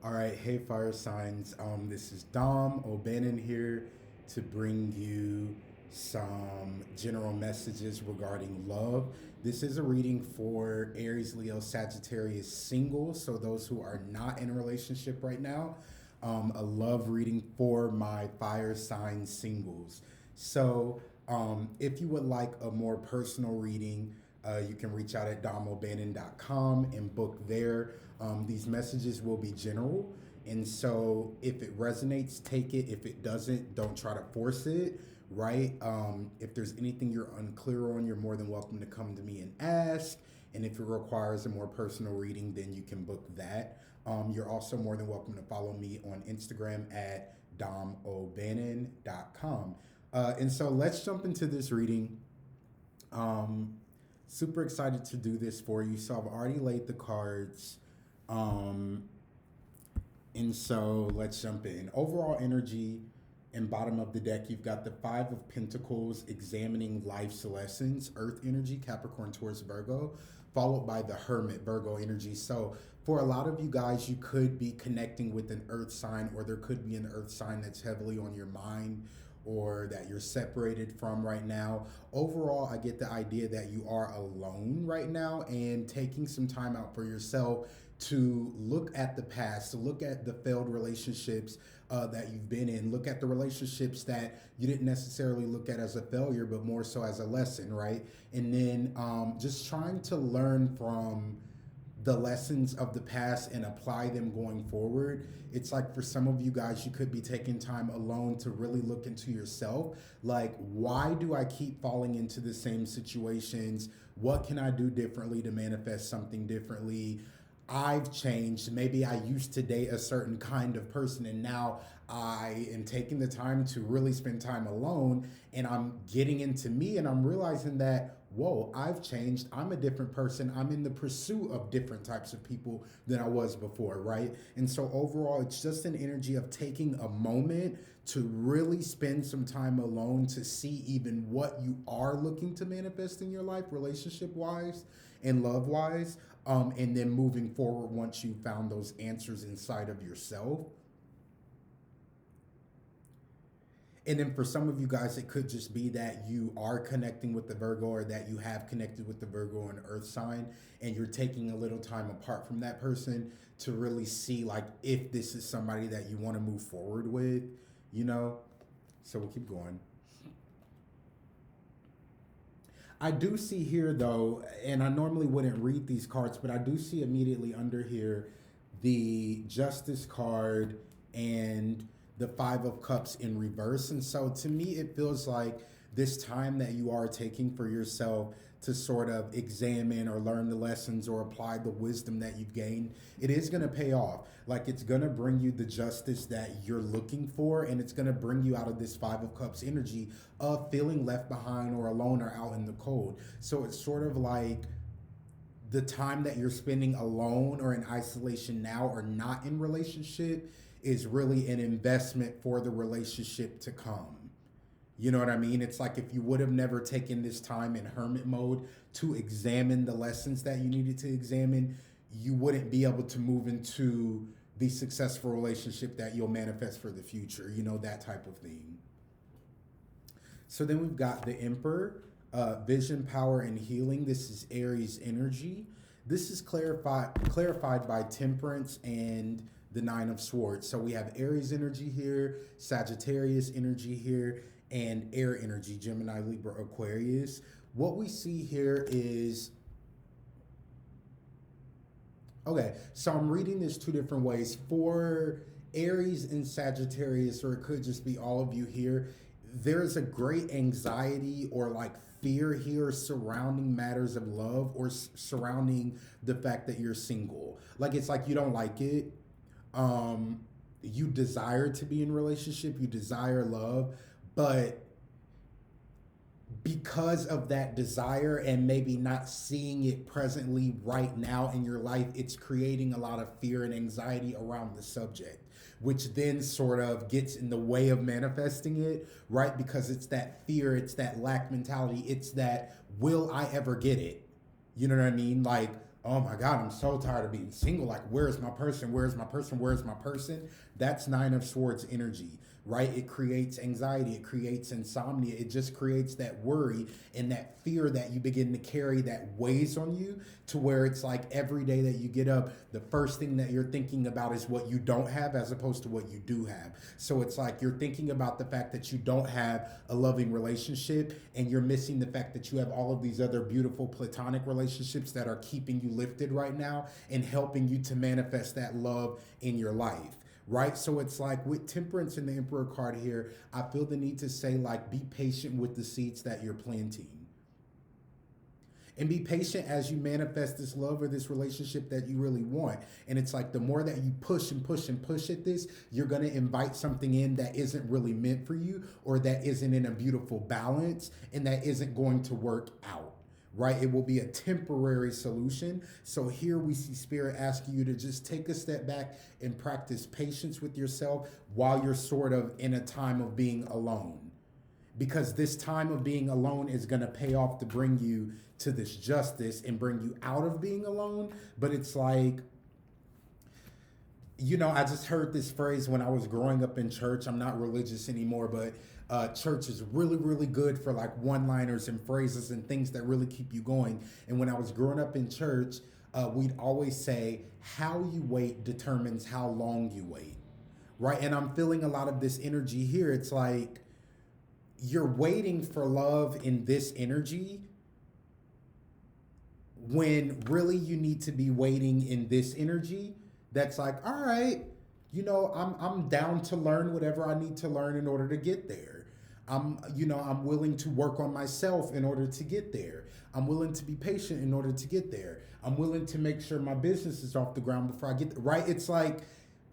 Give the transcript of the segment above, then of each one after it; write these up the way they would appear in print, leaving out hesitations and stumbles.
All right, hey fire signs. This is Dom O'Bannon here to bring you some general messages regarding love. This is a reading for Aries, Leo, Sagittarius singles, so those who are not in a relationship right now. A love reading for my fire sign singles. If you would like a more personal reading, you can reach out at domobannon.com and book there. These messages will be general. And so if it resonates, take it. If it doesn't, don't try to force it, right? If there's anything you're unclear on, you're more than welcome to come to me and ask. And if it requires a more personal reading, then you can book that. You're also more than welcome to follow me on Instagram at domobannon.com. And so let's jump into this reading. Super excited to do this for you. So I've already laid the cards. Um, and so let's jump in. Overall energy and bottom of the deck, you've got the Five of Pentacles, examining life's lessons, Earth energy, Capricorn, Taurus, Virgo, followed by the Hermit, Virgo energy. So for a lot of you guys, you could be connecting with an Earth sign, or there could be an Earth sign that's heavily on your mind or that you're separated from right now. Overall, I get the idea that you are alone right now and taking some time out for yourself to look at the past, to look at the failed relationships that you've been in, look at the relationships that you didn't necessarily look at as a failure, but more so as a lesson, right? And then just trying to learn from the lessons of the past and apply them going forward. It's like for some of you guys, you could be taking time alone to really look into yourself. Like, why do I keep falling into the same situations? What can I do differently to manifest something differently? I've changed. Maybe I used to date a certain kind of person, and now I am taking the time to really spend time alone, and I'm getting into me, and I'm realizing that, whoa, I've changed. I'm a different person. I'm in the pursuit of different types of people than I was before, right? And so overall, it's just an energy of taking a moment to really spend some time alone to see even what you are looking to manifest in your life, relationship wise and love wise. And then moving forward, once you found those answers inside of yourself. And then for some of you guys, it could just be that you are connecting with the Virgo, or that you have connected with the Virgo and Earth sign, and you're taking a little time apart from that person to really see like if this is somebody that you want to move forward with, you know? So we'll keep going. I do see here though, and I normally wouldn't read these cards, but I do see immediately under here the Justice card and the Five of Cups in reverse. And so to me, it feels like this time that you are taking for yourself to sort of examine or learn the lessons or apply the wisdom that you've gained, it is going to pay off. Like, it's going to bring you the justice that you're looking for, and it's going to bring you out of this Five of Cups energy of feeling left behind or alone or out in the cold. So it's sort of like the time that you're spending alone or in isolation now, or not in relationship, is really an investment for the relationship to come. You know what I mean? It's like if you would have never taken this time in hermit mode to examine the lessons that you needed to examine, you wouldn't be able to move into the successful relationship that you'll manifest for the future, you know, that type of thing. So then we've got the Emperor, vision, power, and healing. This is Aries energy. This is clarified by Temperance and the Nine of Swords. So we have Aries energy here, Sagittarius energy here, and air energy, Gemini, Libra, Aquarius. What we see here is, okay, so I'm reading this two different ways. For Aries and Sagittarius, or it could just be all of you here, there's a great anxiety or like fear here surrounding matters of love, or surrounding the fact that you're single. Like, it's like you don't like it. You desire to be in a relationship, you desire love, but because of that desire and maybe not seeing it presently right now in your life, it's creating a lot of fear and anxiety around the subject, which then sort of gets in the way of manifesting it, right? Because it's that fear, it's that lack mentality, it's that, will I ever get it? You know what I mean? Like, oh my God, I'm so tired of being single. Like, where's my person? Where's my person? Where's my person? That's Nine of Swords energy, right? It creates anxiety, it creates insomnia, it just creates that worry and that fear that you begin to carry that weighs on you, to where it's like every day that you get up, the first thing that you're thinking about is what you don't have as opposed to what you do have. So it's like you're thinking about the fact that you don't have a loving relationship, and you're missing the fact that you have all of these other beautiful platonic relationships that are keeping you lifted right now and helping you to manifest that love in your life, right? So it's like with Temperance and the Emperor card here, I feel the need to say, like, be patient with the seeds that you're planting. And be patient as you manifest this love or this relationship that you really want. And it's like the more that you push and push and push at this, you're going to invite something in that isn't really meant for you, or that isn't in a beautiful balance, and that isn't going to work out. Right? It will be a temporary solution. So here we see Spirit asking you to just take a step back and practice patience with yourself while you're sort of in a time of being alone. Because this time of being alone is going to pay off to bring you to this justice and bring you out of being alone. But it's like, you know, I just heard this phrase when I was growing up in church. I'm not religious anymore, but church is really, really good for like one-liners and phrases and things that really keep you going. And when I was growing up in church, we'd always say, how you wait determines how long you wait, right? And I'm feeling a lot of this energy here. It's like you're waiting for love in this energy when really you need to be waiting in this energy that's like, all right, you know, I'm down to learn whatever I need to learn in order to get there. I'm willing to work on myself in order to get there. I'm willing to be patient in order to get there. I'm willing to make sure my business is off the ground before I get there, right? It's like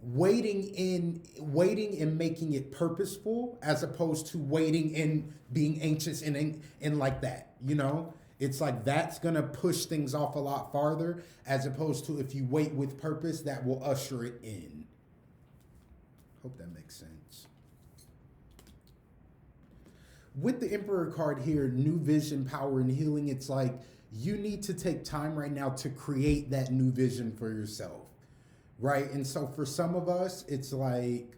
waiting and making it purposeful, as opposed to waiting and being anxious and like that, you know? It's like that's gonna push things off a lot farther, as opposed to if you wait with purpose, that will usher it in. Hope that makes sense. With the Emperor card here, new vision, power, and healing, it's like you need to take time right now to create that new vision for yourself, right? And so for some of us, it's like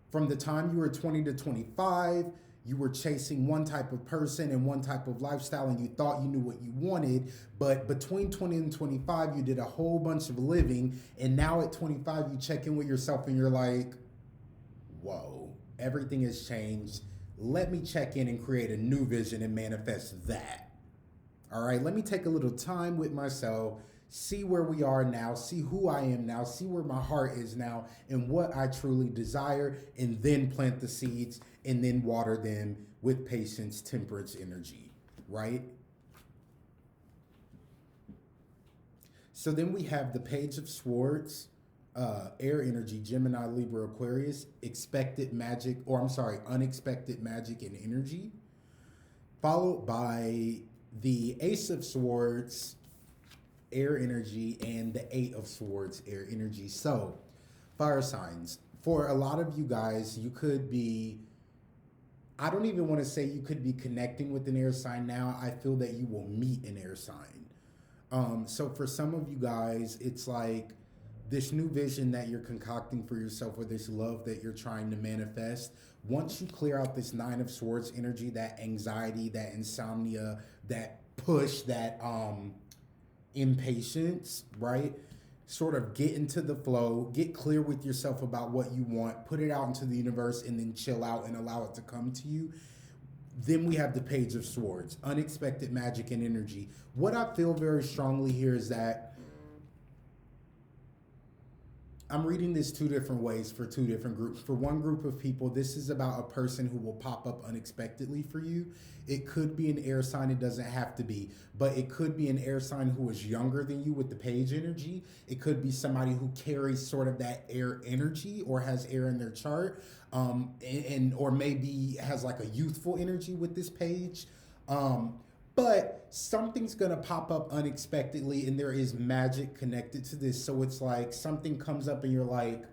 from the time you were 20 to 25, you were chasing one type of person and one type of lifestyle, and you thought you knew what you wanted. But between 20 and 25, you did a whole bunch of living. And now at 25, you check in with yourself and you're like, whoa, everything has changed. Let me check in and create a new vision and manifest that. All right, let me take a little time with myself, see where we are now, see who I am now, see where my heart is now, and what I truly desire, and then plant the seeds and then water them with patience, temperance energy, right? So then we have the Page of Swords, air energy, Gemini, Libra, Aquarius, unexpected magic and energy, followed by the Ace of Swords, air energy, and the Eight of Swords, air energy. So, fire signs. For a lot of you guys, you could be, I don't even want to say you could be connecting with an air sign now. I feel that you will meet an air sign. So for some of you guys, it's like this new vision that you're concocting for yourself, or this love that you're trying to manifest. Once you clear out this Nine of Swords energy, that anxiety, that insomnia, that push, that impatience, right? Sort of get into the flow, get clear with yourself about what you want, put it out into the universe, and then chill out and allow it to come to you. Then we have the Page of Swords, unexpected magic and energy. What I feel very strongly here is that I'm reading this two different ways for two different groups. For one group of people, this is about a person who will pop up unexpectedly for you. It could be an air sign, it doesn't have to be, but it could be an air sign who is younger than you with the page energy. It could be somebody who carries sort of that air energy or has air in their chart, or maybe has like a youthful energy with this page. But something's gonna pop up unexpectedly, and there is magic connected to this. So it's like something comes up and you're like,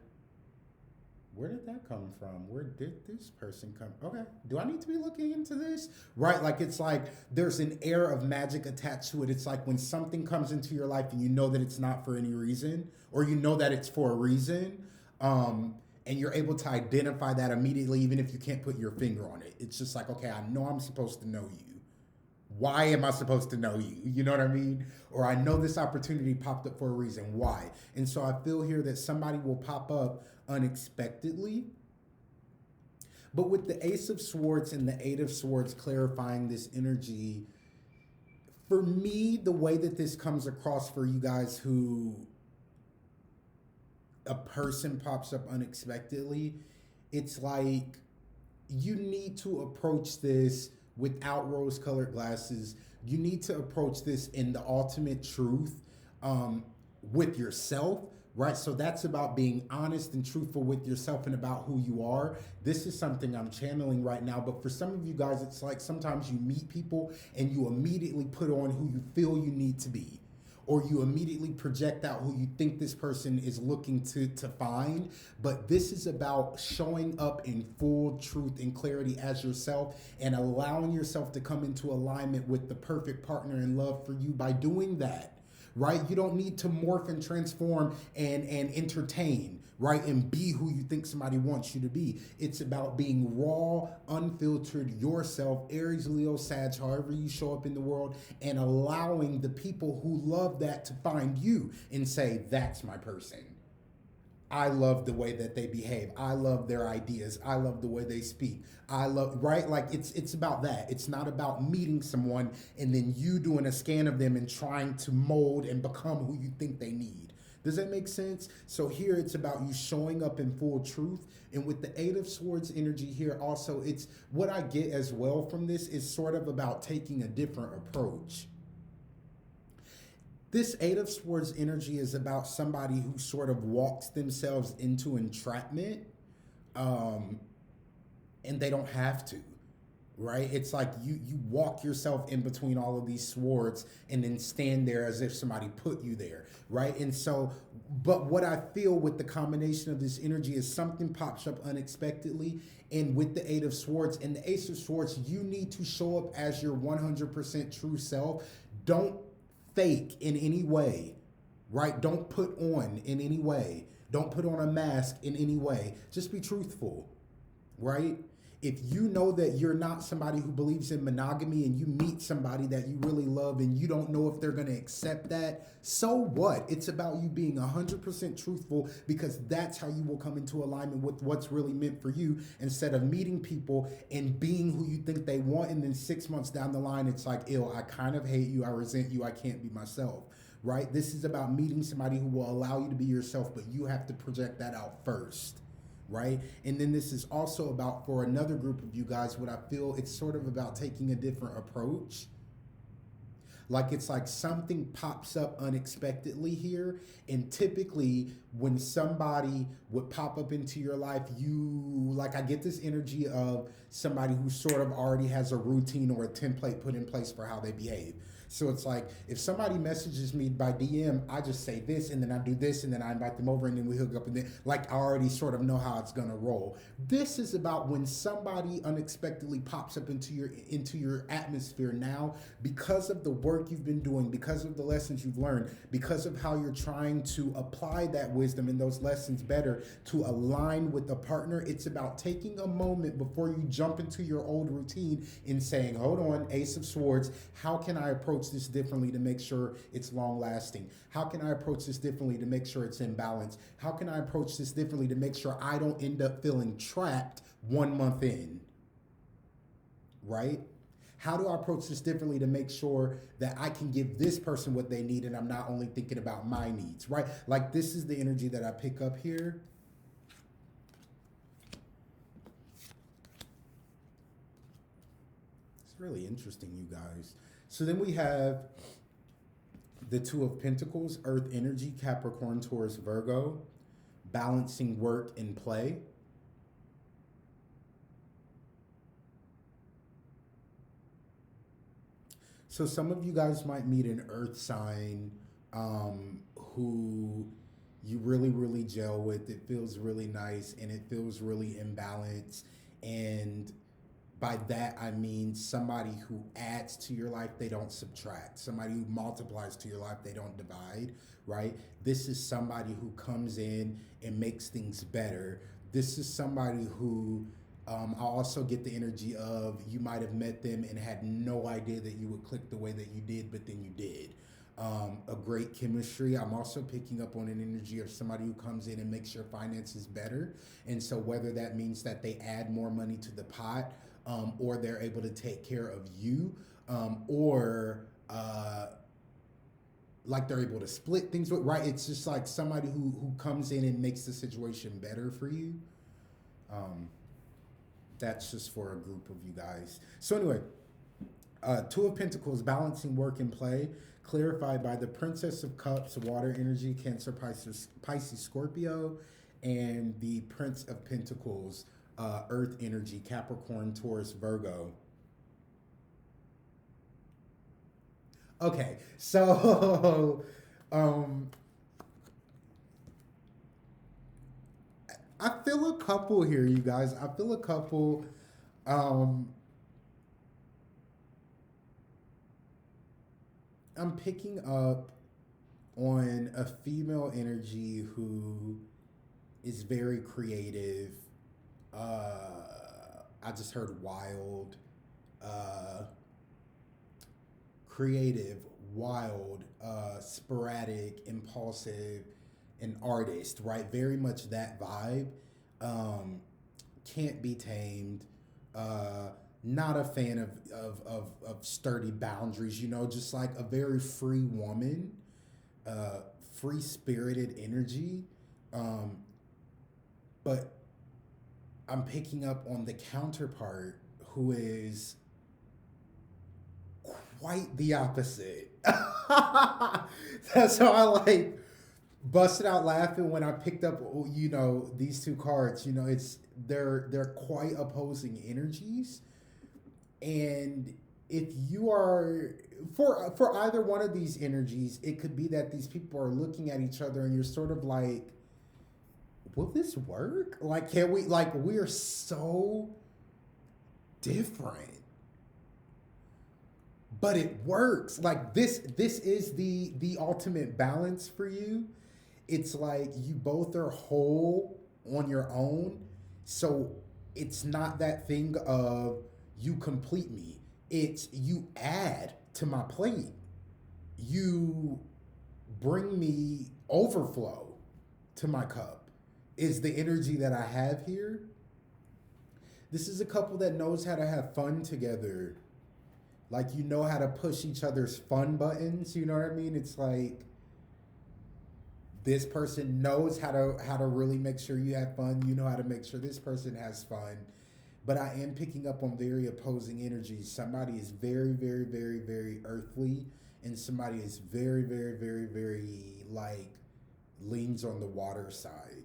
Where did that come from? Where did this person come? Okay. Do I need to be looking into this? Right? Like it's like there's an air of magic attached to it. It's like when something comes into your life and you know that it's not for any reason, or you know that it's for a reason, and you're able to identify that immediately, even if you can't put your finger on it. It's just like, okay, I know I'm supposed to know you. Why am I supposed to know you? You know what I mean? Or I know this opportunity popped up for a reason. Why? And so I feel here that somebody will pop up unexpectedly. But with the Ace of Swords and the Eight of Swords clarifying this energy, for me, the way that this comes across for you guys who a person pops up unexpectedly, it's like you need to approach this without rose colored glasses. You need to approach this in the ultimate truth, um, with yourself, right? So that's about being honest and truthful with yourself and about who you are. This is something I'm channeling right now. But for some of you guys, it's like sometimes you meet people and you immediately put on who you feel you need to be, or you immediately project out who you think this person is looking to find. But this is about showing up in full truth and clarity as yourself and allowing yourself to come into alignment with the perfect partner in love for you by doing that. Right? You don't need to morph and transform and entertain, right? And be who you think somebody wants you to be. It's about being raw, unfiltered yourself, Aries, Leo, Sag, however you show up in the world, and allowing the people who love that to find you and say, that's my person. I love the way that they behave. I love their ideas. I love the way they speak. I love, right? Like it's about that. It's not about meeting someone and then you doing a scan of them and trying to mold and become who you think they need. Does that make sense? So here it's about you showing up in full truth. And with the Eight of Swords energy here also, it's what I get as well from this is sort of about taking a different approach. This Eight of Swords energy is about somebody who sort of walks themselves into entrapment, um, and they don't have to, right? It's like you walk yourself in between all of these swords and then stand there as if somebody put you there, right? And so, but what I feel with the combination of this energy is something pops up unexpectedly. And with the Eight of Swords and the Ace of Swords, you need to show up as your 100% true self. Don't fake in any way, right? Don't put on in any way. Don't put on a mask in any way. Just be truthful, right? If you know that you're not somebody who believes in monogamy and you meet somebody that you really love and you don't know if they're going to accept that, so what? It's about you being 100% truthful, because that's how you will come into alignment with what's really meant for you, instead of meeting people and being who you think they want. And then 6 months down the line, it's like, ew, I kind of hate you. I resent you. I can't be myself, right? This is about meeting somebody who will allow you to be yourself, but you have to project that out first. Right? And then this is also about, for another group of you guys, what I feel it's sort of about taking a different approach. Like it's like something pops up unexpectedly here. And typically when somebody would pop up into your life, like I get this energy of somebody who sort of already has a routine or a template put in place for how they behave. So it's like if somebody messages me by DM, I just say this and then I do this and then I invite them over and then we hook up, and then like I already sort of know how it's gonna roll. This is about when somebody unexpectedly pops up into your atmosphere now, because of the work you've been doing, because of the lessons you've learned, because of how you're trying to apply that wisdom and those lessons better to align with a partner. It's about taking a moment before you jump into your old routine and saying, hold on, Ace of Swords, how can I approach this differently to make sure it's long lasting? How can I approach this differently to make sure it's in balance? How can I approach this differently to make sure I don't end up feeling trapped 1 month in, right? How do I approach this differently to make sure that I can give this person what they need and I'm not only thinking about my needs, right? Like this is the energy that I pick up here. It's really interesting, you guys. So then we have the Two of Pentacles, Earth energy, Capricorn, Taurus, Virgo, balancing work and play. So some of you guys might meet an Earth sign who you really, really gel with. It feels really nice and it feels really in balance. And by that, I mean somebody who adds to your life, they don't subtract. Somebody who multiplies to your life, they don't divide, right? This is somebody who comes in and makes things better. This is somebody who I also get the energy of you might have met them and had no idea that you would click the way that you did, but then you did. A great chemistry. I'm also picking up on an energy of somebody who comes in and makes your finances better. And so, whether that means that they add more money to the pot, or they're able to take care of you, or like they're able to split things with, right? It's just like somebody who comes in and makes the situation better for you. Um, that's just for a group of you guys. So, anyway, Two of Pentacles, balancing work and play, clarified by the Princess of Cups, water energy, Cancer, Pisces, Scorpio, and the Prince of Pentacles, earth energy, Capricorn, Taurus, Virgo. Okay, so I feel a couple here, you guys. I feel a couple. Um, I'm picking up on a female energy who is very creative. I just heard wild, uh, creative, wild, sporadic, impulsive, an artist, right? Very much that vibe. Um, can't be tamed. Uh, Not a fan of sturdy boundaries, just like a very free woman, free spirited energy. Um, but I'm picking up on the counterpart who is quite the opposite. That's how I like busted out laughing when I picked up, these two cards. It's they're quite opposing energies, and if you are for either one of these energies, it could be that these people are looking at each other and you're sort of like, will this work? Like, can we, like, we are so different, but it works. Like, this is the ultimate balance for you. It's like you both are whole on your own. So it's not that thing of you complete me. It's you add to my plate. You bring me overflow to my cup, is the energy that I have here. This is a couple that knows how to have fun together. Like, you know how to push each other's fun buttons, you know what I mean? It's like this person knows how to really make sure you have fun. You know how to make sure this person has fun. But I am picking up on very opposing energies. Somebody is very, very, very, very earthly, and somebody is very, very, very, very, like, leans on the water side.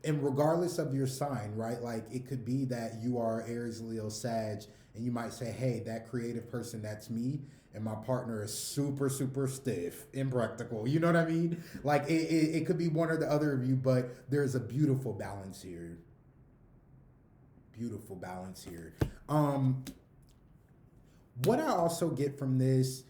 And regardless of your sign, right? Like, it could be that you are Aries, Leo, Sag, and you might say, hey, that creative person, that's me. And my partner is super, super stiff, impractical. You know what I mean? Like, it could be one or the other of you, but there's a beautiful balance here. Beautiful balance here. What I also get from this,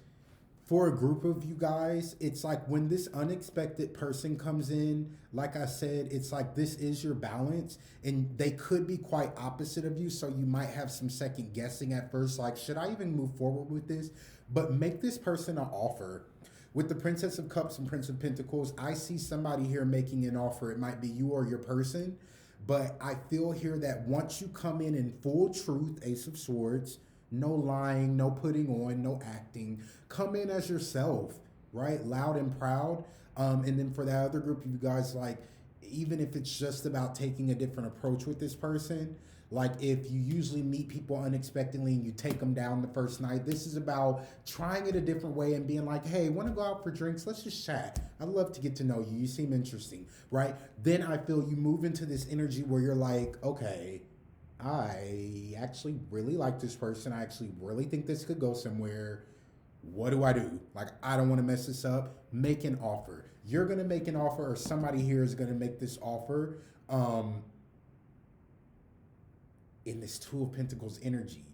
for a group of you guys, it's like when this unexpected person comes in, like I said, it's like this is your balance, and they could be quite opposite of you. So you might have some second guessing at first, like, should I even move forward with this? But make this person an offer. With the Princess of Cups and Prince of Pentacles, I see somebody here making an offer. It might be you or your person, but I feel here that once you come in full truth, Ace of Swords, no lying, no putting on, no acting, come in as yourself, right? Loud and proud. And then for that other group of you guys, like, even if it's just about taking a different approach with this person, like if you usually meet people unexpectedly and you take them down the first night, this is about trying it a different way and being like, hey, want to go out for drinks? Let's just chat. I'd love to get to know you. You seem interesting, right? Then I feel you move into this energy where you're like, okay, I actually really like this person. I actually really think this could go somewhere. What do I do? Like, I don't want to mess this up. Make an offer. You're going to make an offer, or somebody here is going to make this offer in this Two of Pentacles energy.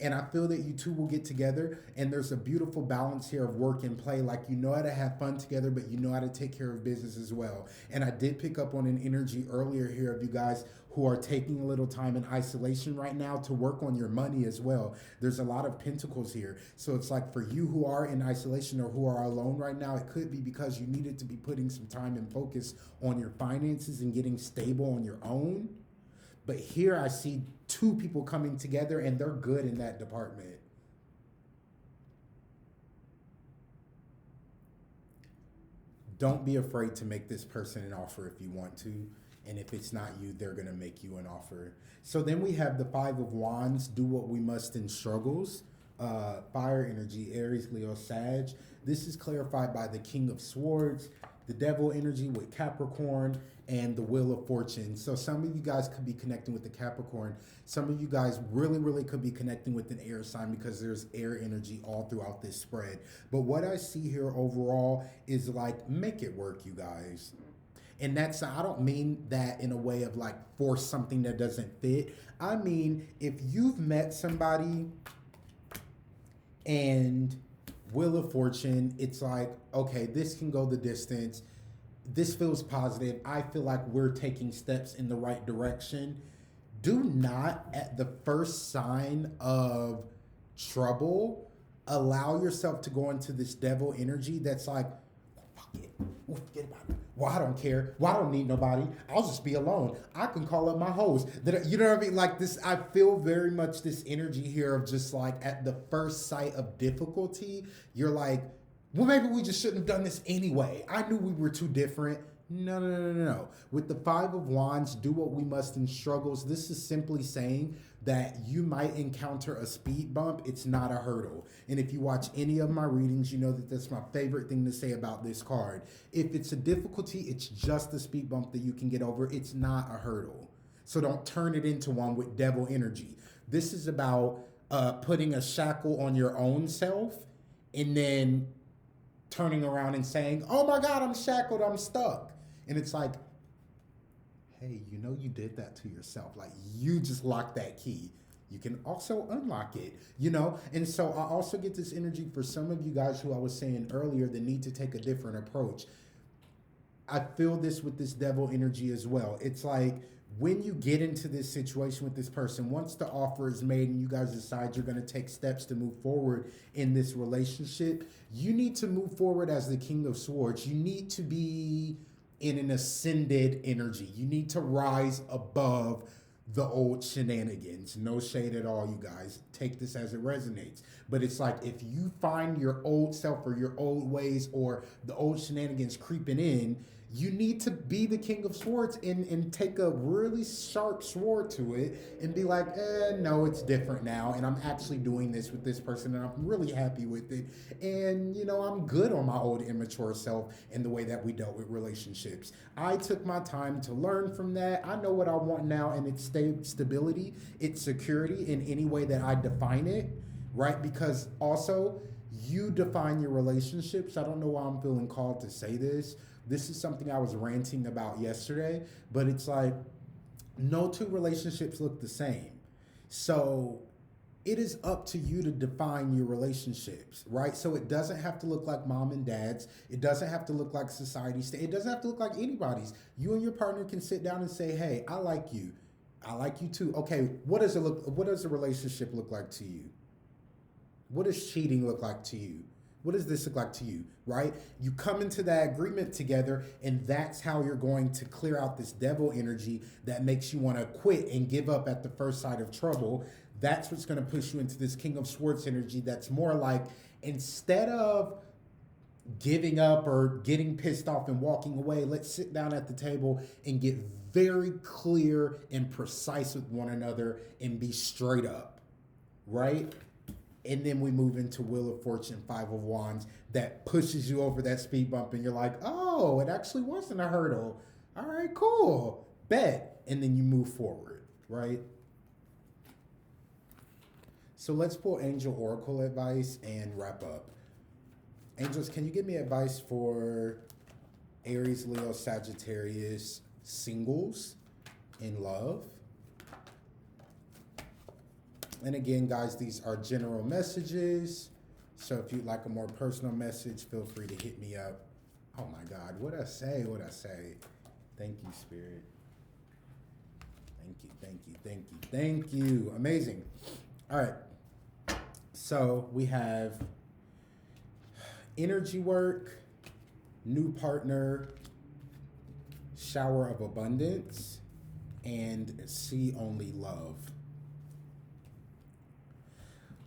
And I feel that you two will get together, and there's a beautiful balance here of work and play. Like, you know how to have fun together, but you know how to take care of business as well. And I did pick up on an energy earlier here of you guys who are taking a little time in isolation right now to work on your money as well. There's a lot of pentacles here. So it's like, for you who are in isolation or who are alone right now, it could be because you needed to be putting some time and focus on your finances and getting stable on your own. But here I see two people coming together, and they're good in that department. Don't be afraid to make this person an offer if you want to. And if it's not you, they're going to make you an offer. So then we have the Five of Wands, do what we must in struggles. Fire energy, Aries, Leo, Sag. This is clarified by the King of Swords, the Devil energy with Capricorn, and the Wheel of Fortune. So some of you guys could be connecting with the Capricorn. Some of you guys really could be connecting with an air sign, because there's air energy all throughout this spread. But what I see here overall is like, make it work, you guys. And that's, I don't mean that in a way of like force something that doesn't fit. I mean, if you've met somebody and Wheel of Fortune, it's like, okay, this can go the distance. This feels positive. I feel like we're taking steps in the right direction. Do not, at the first sign of trouble, allow yourself to go into this devil energy that's like, fuck it. Forget about it. Well, I don't care. Well, I don't need nobody. I'll just be alone. I can call up my host. You know what I mean? Like this, I feel very much this energy here of just like, at the first sight of difficulty, you're like, well, maybe we just shouldn't have done this anyway. I knew we were too different. No. With the Five of Wands, do what we must in struggles. This is simply saying that you might encounter a speed bump. It's not a hurdle. And if you watch any of my readings, you know that that's my favorite thing to say about this card. If it's a difficulty, it's just a speed bump that you can get over. It's not a hurdle. So don't turn it into one with devil energy. This is about putting a shackle on your own self and then turning around and saying, oh my God, I'm shackled, I'm stuck. And it's like, hey, you know you did that to yourself. Like, you just locked that key. You can also unlock it, you know? And so I also get this energy for some of you guys who I was saying earlier that need to take a different approach. I feel this with this devil energy as well. It's like, when you get into this situation with this person, once the offer is made and you guys decide you're going to take steps to move forward in this relationship, you need to move forward as the King of Swords. You need to be in an ascended energy. You need to rise above the old shenanigans. No shade at all, you guys. Take this as it resonates. But it's like, if you find your old self or your old ways or the old shenanigans creeping in, you need to be the King of Swords and take a really sharp sword to it and be like, no, it's different now. And I'm actually doing this with this person and I'm really happy with it. And, you know, I'm good on my old immature self and the way that we dealt with relationships. I took my time to learn from that. I know what I want now, and it's stability, it's security in any way that I define it, right? Because also, you define your relationships. I don't know why I'm feeling called to say this. This is something I was ranting about yesterday, but it's like, no two relationships look the same. So it is up to you to define your relationships, right? So it doesn't have to look like mom and dad's. It doesn't have to look like society's. It doesn't have to look like anybody's. You and your partner can sit down and say, hey, I like you. I like you too. Okay, what does a relationship look like to you? What does cheating look like to you? What does this look like to you, right? You come into that agreement together, and that's how you're going to clear out this devil energy that makes you want to quit and give up at the first sight of trouble. That's what's going to push you into this King of Swords energy that's more like, instead of giving up or getting pissed off and walking away, let's sit down at the table and get very clear and precise with one another and be straight up, right? And then we move into Wheel of Fortune, Five of Wands, that pushes you over that speed bump, and you're like, oh, it actually wasn't a hurdle. All right, cool, bet. And then you move forward, right? So let's pull Angel Oracle advice and wrap up. Angels, can you give me advice for Aries, Leo, Sagittarius, singles in love. And again, guys, these are general messages. So if you'd like a more personal message, feel free to hit me up. Oh my God, what'd I say? What'd I say? Thank you, Spirit. Thank you, thank you, thank you, thank you. Amazing. All right. So we have energy work, new partner, shower of abundance, and see only love.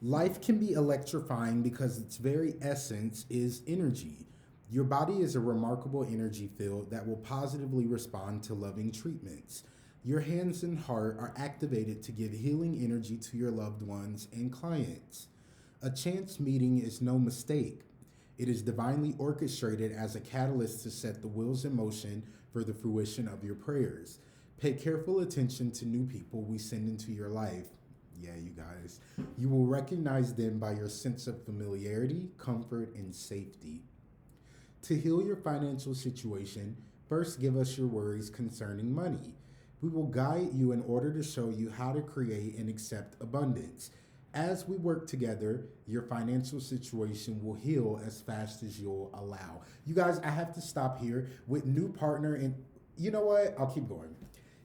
Life can be electrifying because its very essence is energy. Your body is a remarkable energy field that will positively respond to loving treatments. Your hands and heart are activated to give healing energy to your loved ones and clients. A chance meeting is no mistake. It is divinely orchestrated as a catalyst to set the wheels in motion for the fruition of your prayers. Pay careful attention to new people we send into your life. Yeah, you guys. You will recognize them by your sense of familiarity, comfort, and safety. To heal your financial situation, first give us your worries concerning money. We will guide you in order to show you how to create and accept abundance. As we work together, your financial situation will heal as fast as you'll allow. You guys, I have to stop here with new partner, and you know what? I'll keep going.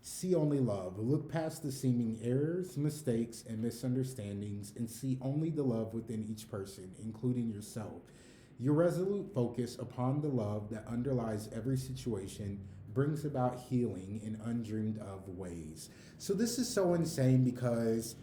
See only love. Look past the seeming errors, mistakes, and misunderstandings and see only the love within each person, including yourself. Your resolute focus upon the love that underlies every situation brings about healing in undreamed of ways. So this is so insane because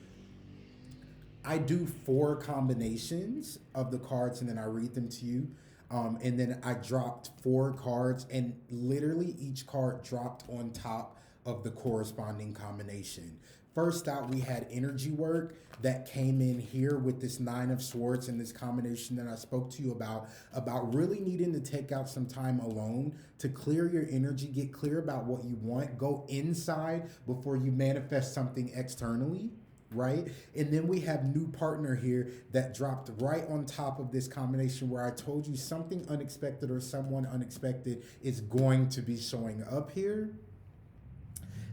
I do 4 combinations of the cards and then I read them to you. And then I dropped 4 cards and literally each card dropped on top of the corresponding combination. First out, we had energy work that came in here with this 9 of Swords and this combination that I spoke to you about really needing to take out some time alone to clear your energy, get clear about what you want, go inside before you manifest something externally. Right? And then we have new partner here that dropped right on top of this combination where I told you something unexpected or someone unexpected is going to be showing up here.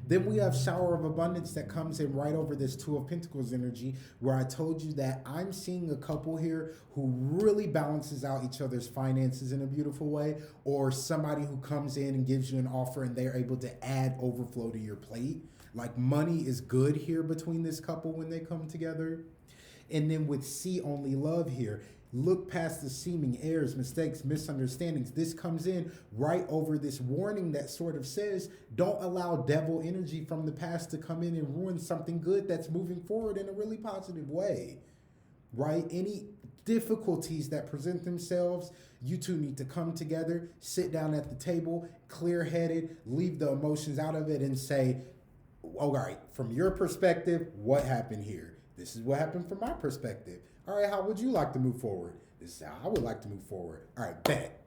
Then we have shower of abundance that comes in right over this 2 of Pentacles energy where I told you that I'm seeing a couple here who really balances out each other's finances in a beautiful way, or somebody who comes in and gives you an offer and they're able to add overflow to your plate. Like money is good here between this couple when they come together. And then with see only love here, look past the seeming errors, mistakes, misunderstandings. This comes in right over this warning that sort of says, don't allow devil energy from the past to come in and ruin something good that's moving forward in a really positive way, right? Any difficulties that present themselves, you two need to come together, sit down at the table, clear-headed, leave the emotions out of it and say, all right, from your perspective, what happened here? This is what happened from my perspective. All right, how would you like to move forward? This is how I would like to move forward. All right, bet.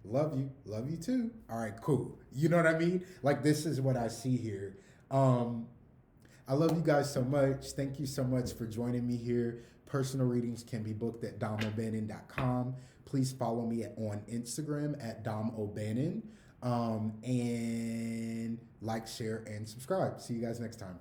Love you. Love you too. All right, cool. You know what I mean? Like, this is what I see here. I love you guys so much. Thank you so much for joining me here. Personal readings can be booked at domobannon.com. Please follow me on Instagram at domobannon. And like, share, and subscribe. See you guys next time.